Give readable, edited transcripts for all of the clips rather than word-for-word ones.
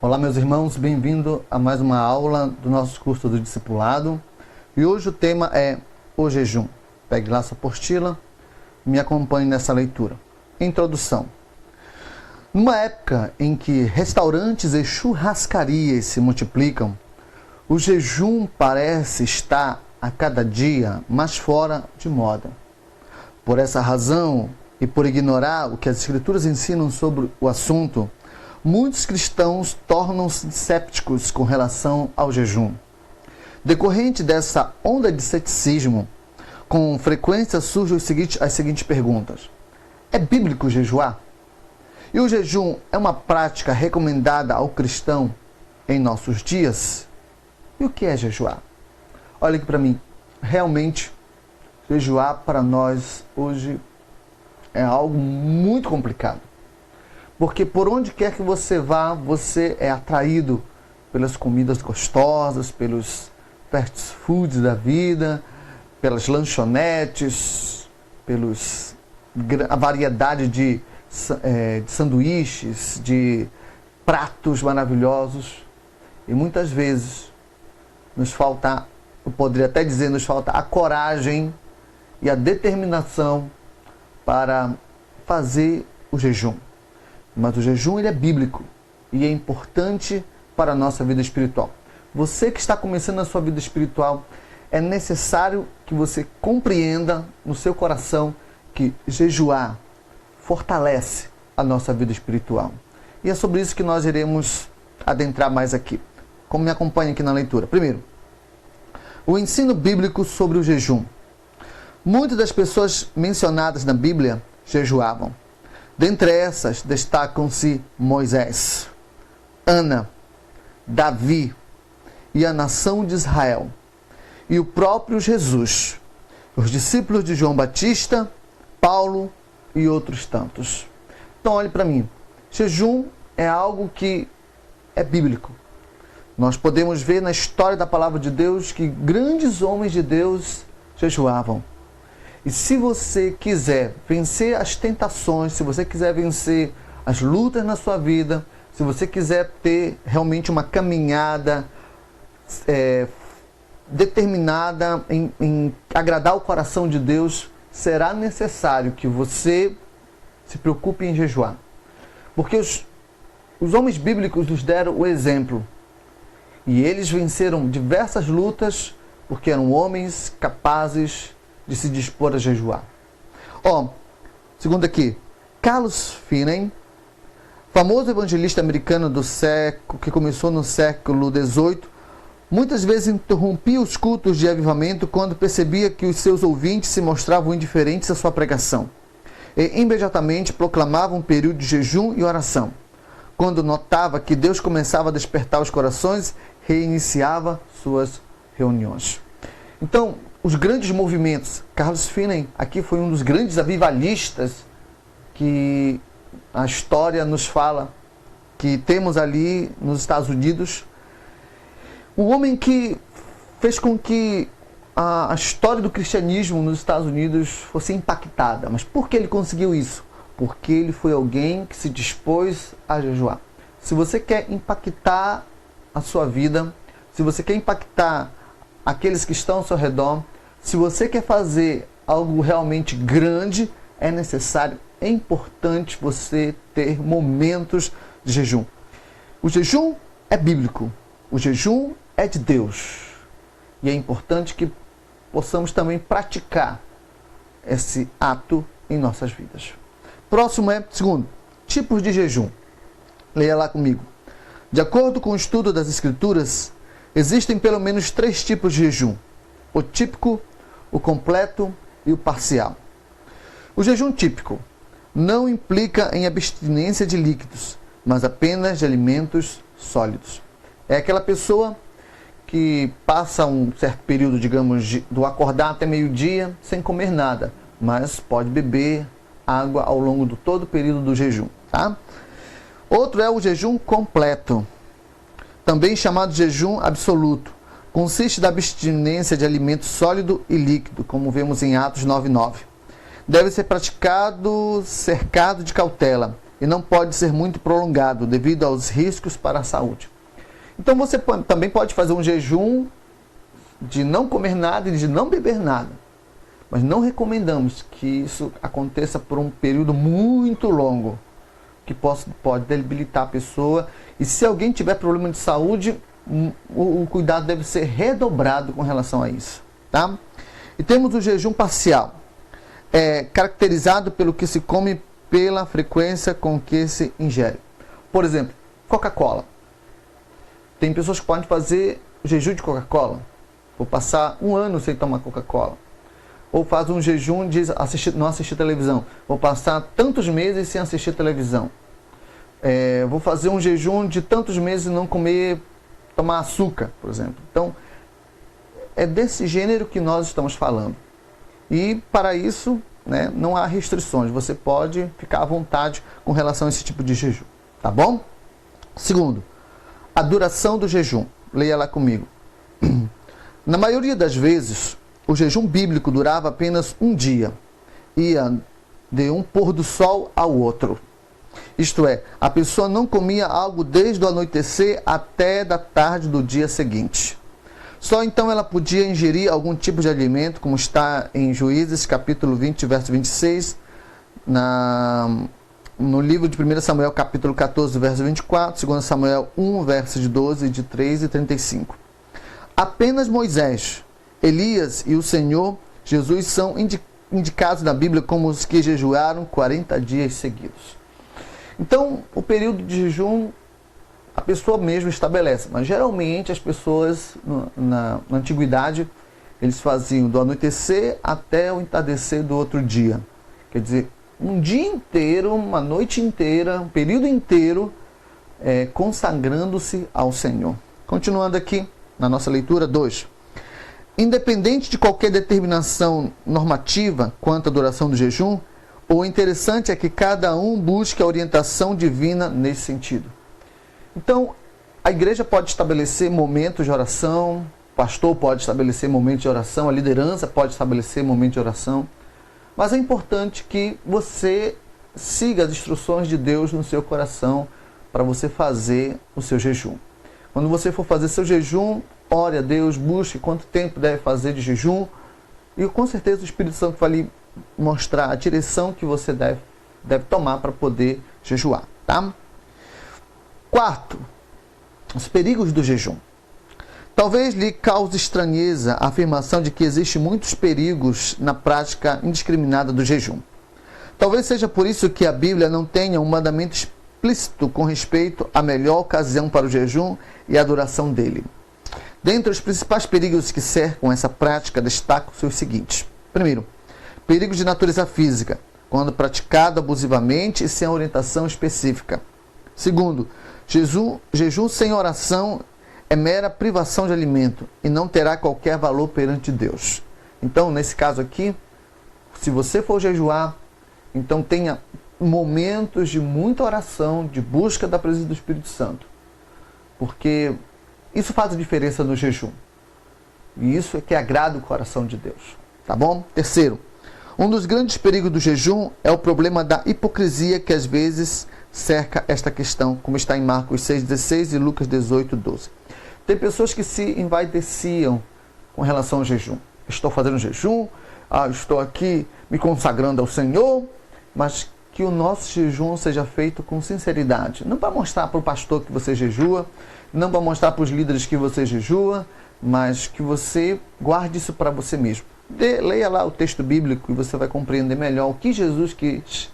Olá, meus irmãos, bem-vindo a mais uma aula do nosso curso do Discipulado. E hoje o tema é o jejum. Pegue lá sua apostila e me acompanhe nessa leitura. Introdução. Numa época em que restaurantes e churrascarias se multiplicam, o jejum parece estar a cada dia mais fora de moda. Por essa razão e por ignorar o que as Escrituras ensinam sobre o assunto, muitos cristãos tornam-se céticos com relação ao jejum. Decorrente dessa onda de ceticismo, com frequência surgem as seguintes perguntas. É bíblico jejuar? E o jejum é uma prática recomendada ao cristão em nossos dias? E o que é jejuar? Olha aqui para mim. Realmente, jejuar para nós hoje é algo muito complicado. Porque por onde quer que você vá, você é atraído pelas comidas gostosas, pelos fast foods da vida, pelas lanchonetes, a variedade de sanduíches, de pratos maravilhosos. E muitas vezes nos falta, eu poderia até dizer, nos falta a coragem e a determinação para fazer o jejum. Mas o jejum ele é bíblico e é importante para a nossa vida espiritual. Você que está começando a sua vida espiritual, é necessário que você compreenda no seu coração que jejuar fortalece a nossa vida espiritual. E é sobre isso que nós iremos adentrar mais aqui. Como me acompanha aqui na leitura. Primeiro, o ensino bíblico sobre o jejum. Muitas das pessoas mencionadas na Bíblia jejuavam. Dentre essas, destacam-se Moisés, Ana, Davi e a nação de Israel, e o próprio Jesus, os discípulos de João Batista, Paulo e outros tantos. Então, olhe para mim, jejum é algo que é bíblico. Nós podemos ver na história da palavra de Deus que grandes homens de Deus jejuavam. E se você quiser vencer as tentações, se você quiser vencer as lutas na sua vida, se você quiser ter realmente uma caminhada determinada em agradar o coração de Deus, será necessário que você se preocupe em jejuar. Porque os homens bíblicos nos deram o exemplo. E eles venceram diversas lutas porque eram homens capazes de se dispor a jejuar. Segundo aqui, Carlos Finney, famoso evangelista americano que começou no século XVIII, muitas vezes interrompia os cultos de avivamento quando percebia que os seus ouvintes se mostravam indiferentes à sua pregação. E imediatamente proclamava um período de jejum e oração. Quando notava que Deus começava a despertar os corações, reiniciava suas reuniões. Então, os grandes movimentos, Carlos Finney aqui foi um dos grandes avivalistas que a história nos fala que temos ali nos Estados Unidos. Um homem que fez com que a história do cristianismo nos Estados Unidos fosse impactada. Mas por que ele conseguiu isso? Porque ele foi alguém que se dispôs a jejuar. Se você quer impactar a sua vida, se você quer impactar aqueles que estão ao seu redor, se você quer fazer algo realmente grande, é necessário, é importante você ter momentos de jejum. O jejum é bíblico, o jejum é de Deus. E é importante que possamos também praticar esse ato em nossas vidas. Próximo é, segundo, tipos de jejum. Leia lá comigo. De acordo com o estudo das Escrituras, existem pelo menos 3 tipos de jejum: o típico, o completo e o parcial. O jejum típico não implica em abstinência de líquidos, mas apenas de alimentos sólidos. É aquela pessoa que passa um certo período, digamos, do acordar até meio-dia sem comer nada, mas pode beber água ao longo de todo o período do jejum, tá? Outro é o jejum completo, também chamado jejum absoluto. Consiste da abstinência de alimento sólido e líquido, como vemos em Atos 9:9. Deve ser praticado cercado de cautela, e não pode ser muito prolongado devido aos riscos para a saúde. Então você também pode fazer um jejum de não comer nada e de não beber nada. Mas não recomendamos que isso aconteça por um período muito longo, que pode debilitar a pessoa. E se alguém tiver problema de saúde, o cuidado deve ser redobrado com relação a isso. Tá? E temos o jejum parcial, caracterizado pelo que se come pela frequência com que se ingere. Por exemplo, Coca-Cola. Tem pessoas que podem fazer jejum de Coca-Cola. Vou passar um ano sem tomar Coca-Cola. Ou faz um jejum de não assistir televisão. Vou passar tantos meses sem assistir televisão. Vou fazer um jejum de tantos meses e não tomar açúcar, por exemplo. Então, é desse gênero que nós estamos falando. E para isso, né, não há restrições. Você pode ficar à vontade com relação a esse tipo de jejum. Tá bom? Segundo, a duração do jejum. Leia lá comigo. Na maioria das vezes, o jejum bíblico durava apenas um dia. Ia de um pôr do sol ao outro. Isto é, a pessoa não comia algo desde o anoitecer até da tarde do dia seguinte. Só então ela podia ingerir algum tipo de alimento, como está em Juízes, capítulo 20, verso 26, no livro de 1 Samuel, capítulo 14, verso 24, 2 Samuel 1, versos de 12, de 3 e 35. Apenas Moisés, Elias e o Senhor Jesus são indicados na Bíblia como os que jejuaram 40 dias seguidos. Então, o período de jejum, a pessoa mesmo estabelece, mas geralmente as pessoas, na antiguidade, eles faziam do anoitecer até o entardecer do outro dia. Quer dizer, um dia inteiro, uma noite inteira, um período inteiro, consagrando-se ao Senhor. Continuando aqui, na nossa leitura 2. Independente de qualquer determinação normativa quanto à duração do jejum, o interessante é que cada um busque a orientação divina nesse sentido. Então, a igreja pode estabelecer momentos de oração, o pastor pode estabelecer momentos de oração, a liderança pode estabelecer momentos de oração, mas é importante que você siga as instruções de Deus no seu coração para você fazer o seu jejum. Quando você for fazer seu jejum, ore a Deus, busque quanto tempo deve fazer de jejum e com certeza o Espírito Santo vai lhe mostrar a direção que você deve tomar para poder jejuar. Tá? Quarto, os perigos do jejum. Talvez lhe cause estranheza a afirmação de que existem muitos perigos na prática indiscriminada do jejum. Talvez seja por isso que a Bíblia não tenha um mandamento explícito com respeito à melhor ocasião para o jejum e a duração dele. Dentre os principais perigos que cercam essa prática, destacam-se os seguintes. Primeiro, perigos de natureza física, quando praticado abusivamente e sem orientação específica. Segundo, jejum sem oração é mera privação de alimento e não terá qualquer valor perante Deus. Então, nesse caso aqui, se você for jejuar, então tenha momentos de muita oração, de busca da presença do Espírito Santo. Porque isso faz a diferença no jejum. E isso é que agrada o coração de Deus. Tá bom? Terceiro, um dos grandes perigos do jejum é o problema da hipocrisia que às vezes cerca esta questão, como está em Marcos 6,16 e Lucas 18,12. Tem pessoas que se envaideciam com relação ao jejum. Estou fazendo jejum, estou aqui me consagrando ao Senhor, mas que o nosso jejum seja feito com sinceridade. Não para mostrar para o pastor que você jejua, não para mostrar para os líderes que você jejua, mas que você guarde isso para você mesmo. Leia lá o texto bíblico e você vai compreender melhor o que Jesus quis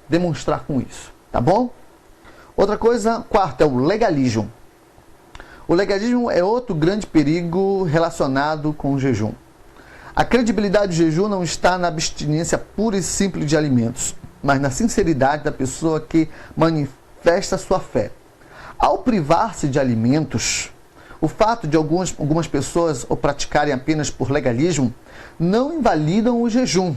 demonstrar com isso. Tá bom? Outra coisa, quarta, é o legalismo. O legalismo é outro grande perigo relacionado com o jejum. A credibilidade do jejum não está na abstinência pura e simples de alimentos, mas na sinceridade da pessoa que manifesta sua fé. Ao privar-se de alimentos, o fato de algumas pessoas o praticarem apenas por legalismo não invalidam o jejum.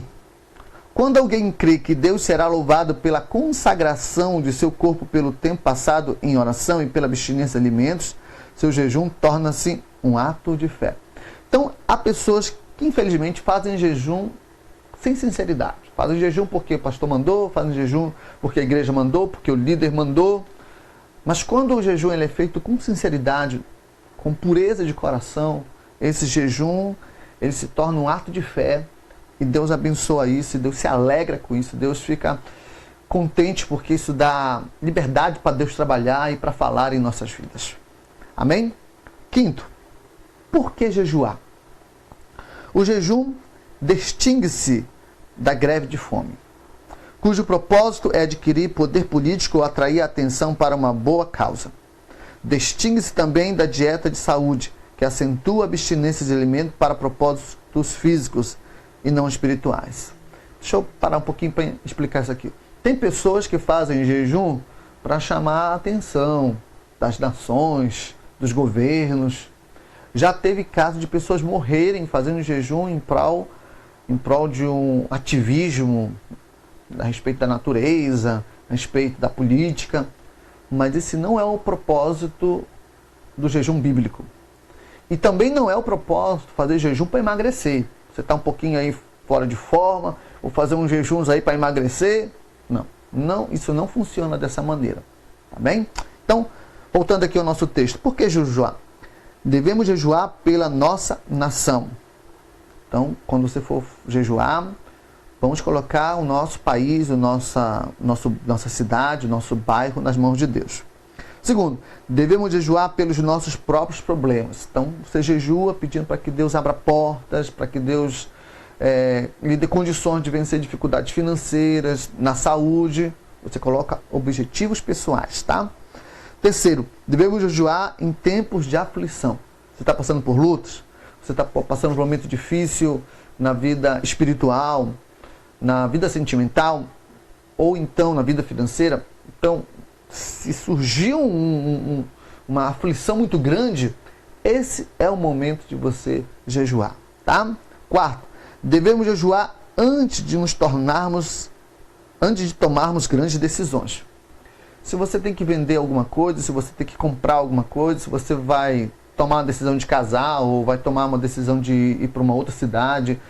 Quando alguém crê que Deus será louvado pela consagração de seu corpo pelo tempo passado em oração e pela abstinência de alimentos, seu jejum torna-se um ato de fé. Então, há pessoas que infelizmente fazem jejum sem sinceridade. Fazem jejum porque o pastor mandou, fazem jejum porque a igreja mandou, porque o líder mandou. Mas quando o jejum ele é feito com sinceridade, com pureza de coração, esse jejum ele se torna um ato de fé e Deus abençoa isso, Deus se alegra com isso, Deus fica contente porque isso dá liberdade para Deus trabalhar e para falar em nossas vidas. Amém? Quinto, por que jejuar? O jejum distingue-se da greve de fome, cujo propósito é adquirir poder político ou atrair a atenção para uma boa causa. Distingue-se também da dieta de saúde, que acentua a abstinência de alimento para propósitos físicos e não espirituais. Deixa eu parar um pouquinho para explicar isso aqui. Tem pessoas que fazem jejum para chamar a atenção das nações, dos governos. Já teve caso de pessoas morrerem fazendo jejum em prol de um ativismo a respeito da natureza, a respeito da política. Mas esse não é o propósito do jejum bíblico. E também não é o propósito fazer jejum para emagrecer. Você está um pouquinho aí fora de forma, ou fazer uns jejuns aí para emagrecer. Não, isso não funciona dessa maneira. Tá bem? Então, voltando aqui ao nosso texto. Por que jejuar? Devemos jejuar pela nossa nação. Então, quando você for jejuar, vamos colocar o nosso país, nossa cidade, o nosso bairro nas mãos de Deus. Segundo, devemos jejuar pelos nossos próprios problemas. Então, você jejua pedindo para que Deus abra portas, para que Deus lhe dê condições de vencer dificuldades financeiras, na saúde. Você coloca objetivos pessoais, tá? Terceiro, devemos jejuar em tempos de aflição. Você está passando por lutas? Você está passando por um momento difícil na vida espiritual, na vida sentimental, ou então na vida financeira? Então, se surgiu uma aflição muito grande, esse é o momento de você jejuar, tá? Quarto, devemos jejuar antes de tomarmos grandes decisões. Se você tem que vender alguma coisa, se você tem que comprar alguma coisa, se você vai tomar uma decisão de casar, ou vai tomar uma decisão de ir para uma outra cidade,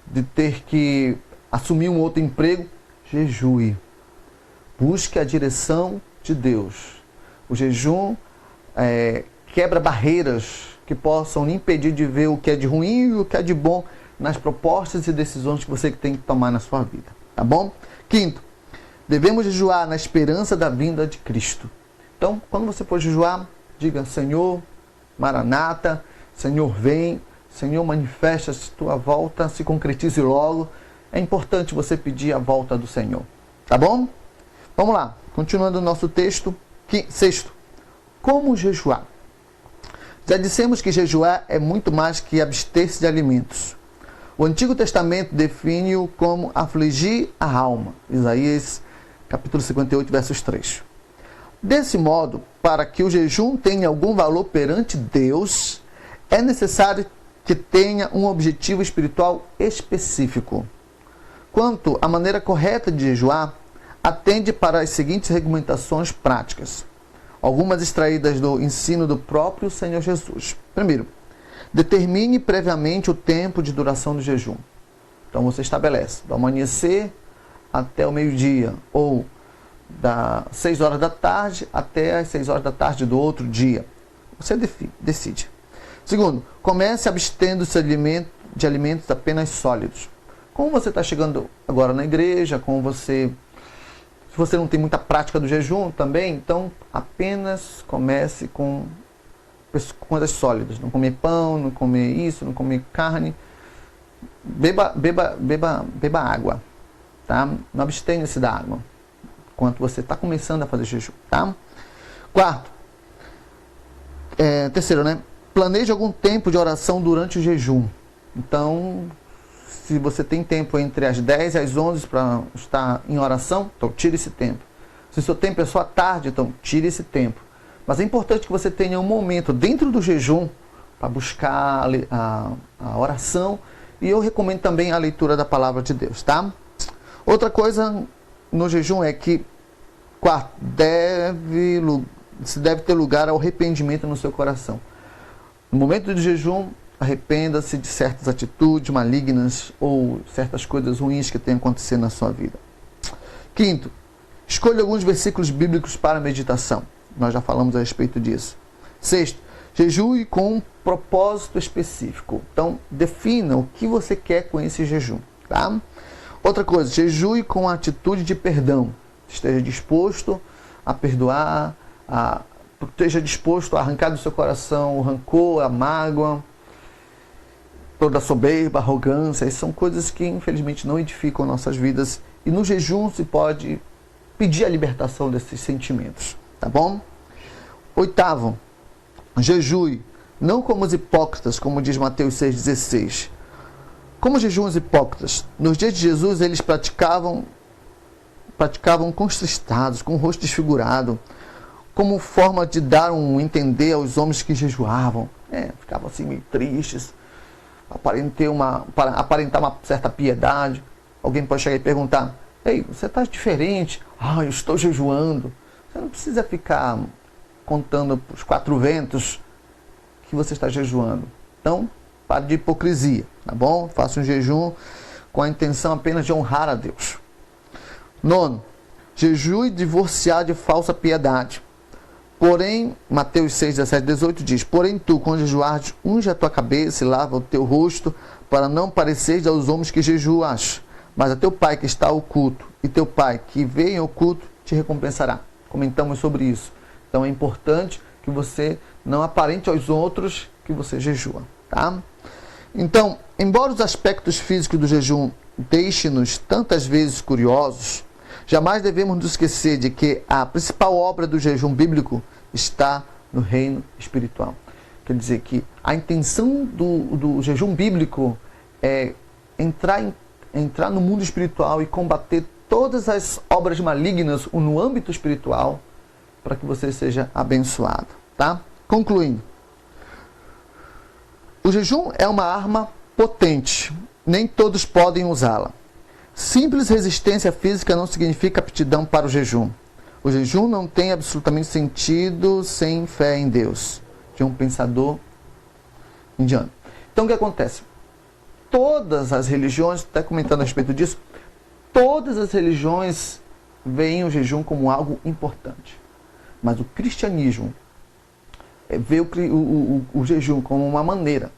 de ter que assumir um outro emprego, jejue. Busque a direção de Deus. O jejum quebra barreiras que possam lhe impedir de ver o que é de ruim e o que é de bom nas propostas e decisões que você tem que tomar na sua vida. Tá bom? Quinto, devemos jejuar na esperança da vinda de Cristo. Então, quando você for jejuar, diga: Senhor, Maranata, Senhor, vem, Senhor, manifesta-se, tua volta se concretize logo. É importante você pedir a volta do Senhor. Tá bom? Vamos lá, continuando o nosso texto. Sexto, como jejuar? Já dissemos que jejuar é muito mais que abster-se de alimentos. O Antigo Testamento define-o como afligir a alma. Isaías capítulo 58, versos 3. Desse modo, para que o jejum tenha algum valor perante Deus, é necessário que tenha um objetivo espiritual específico. Quanto à maneira correta de jejuar, atende para as seguintes argumentações práticas, algumas extraídas do ensino do próprio Senhor Jesus. Primeiro, determine previamente o tempo de duração do jejum. Então você estabelece do amanhecer até o meio-dia, ou das 6 horas da tarde até as 6 horas da tarde do outro dia. Você decide. Segundo, comece abstendo-se de alimentos apenas sólidos. Como você está chegando agora na igreja, se você não tem muita prática do jejum também, então apenas comece com coisas sólidas. Não comer pão, não comer isso, não comer carne. Beba água, tá? Não abstenha-se da água enquanto você está começando a fazer jejum, tá? Quarto, terceiro, né? Planeje algum tempo de oração durante o jejum. Então, se você tem tempo entre as 10 e as 11 para estar em oração, então tire esse tempo. Se o seu tempo é só à tarde, então tire esse tempo. Mas é importante que você tenha um momento dentro do jejum para buscar a oração, e eu recomendo também a leitura da palavra de Deus, tá? Outra coisa no jejum é que, quarto, se deve ter lugar ao arrependimento no seu coração. No momento do jejum, arrependa-se de certas atitudes malignas ou certas coisas ruins que tenham acontecido na sua vida. Quinto, escolha alguns versículos bíblicos para meditação. Nós já falamos a respeito disso. Sexto, jejue com um propósito específico. Então, defina o que você quer com esse jejum. Tá? Outra coisa, jejue com a atitude de perdão. Esteja disposto a perdoar, esteja disposto a arrancar do seu coração o rancor, a mágoa, toda a soberba, a arrogância. Essas são coisas que infelizmente não edificam nossas vidas. E no jejum se pode pedir a libertação desses sentimentos. Tá bom? Oitavo, jejue, não como os hipócritas, como diz Mateus 6,16. Como jejuam os hipócritas? Nos dias de Jesus, eles praticavam contristados, com o rosto desfigurado, como forma de dar um entender aos homens que jejuavam. Ficavam assim meio tristes, aparentar uma certa piedade. Alguém pode chegar e perguntar: ei, você está diferente? Eu estou jejuando. Você não precisa ficar contando para os quatro ventos que você está jejuando. Então, pare de hipocrisia, tá bom? Faça um jejum com a intenção apenas de honrar a Deus. Nono, jejue divorciar de falsa piedade. Porém, Mateus 6, 17, 18 diz: porém tu, quando jejuares, unge a tua cabeça e lava o teu rosto, para não pareceres aos homens que jejuas, mas a teu Pai que está oculto, e teu Pai que vê em oculto te recompensará. Comentamos sobre isso. Então é importante que você não aparente aos outros que você jejua, tá? Então, embora os aspectos físicos do jejum deixem-nos tantas vezes curiosos, jamais devemos nos esquecer de que a principal obra do jejum bíblico está no reino espiritual. Quer dizer que a intenção do jejum bíblico é entrar no mundo espiritual e combater todas as obras malignas no âmbito espiritual para que você seja abençoado, tá? Concluindo, o jejum é uma arma potente, nem todos podem usá-la. Simples resistência física não significa aptidão para o jejum. O jejum não tem absolutamente sentido sem fé em Deus, de um pensador indiano. Então o que acontece? Todas as religiões, até comentando a respeito disso, todas as religiões veem o jejum como algo importante. Mas o cristianismo vê o jejum como uma maneira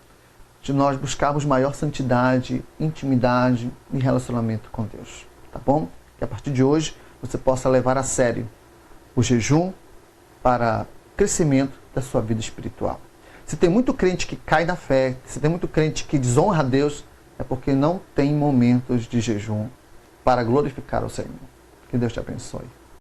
de nós buscarmos maior santidade, intimidade e relacionamento com Deus. Tá bom? Que a partir de hoje você possa levar a sério o jejum para crescimento da sua vida espiritual. Se tem muito crente que cai na fé, se tem muito crente que desonra a Deus, é porque não tem momentos de jejum para glorificar o Senhor. Que Deus te abençoe.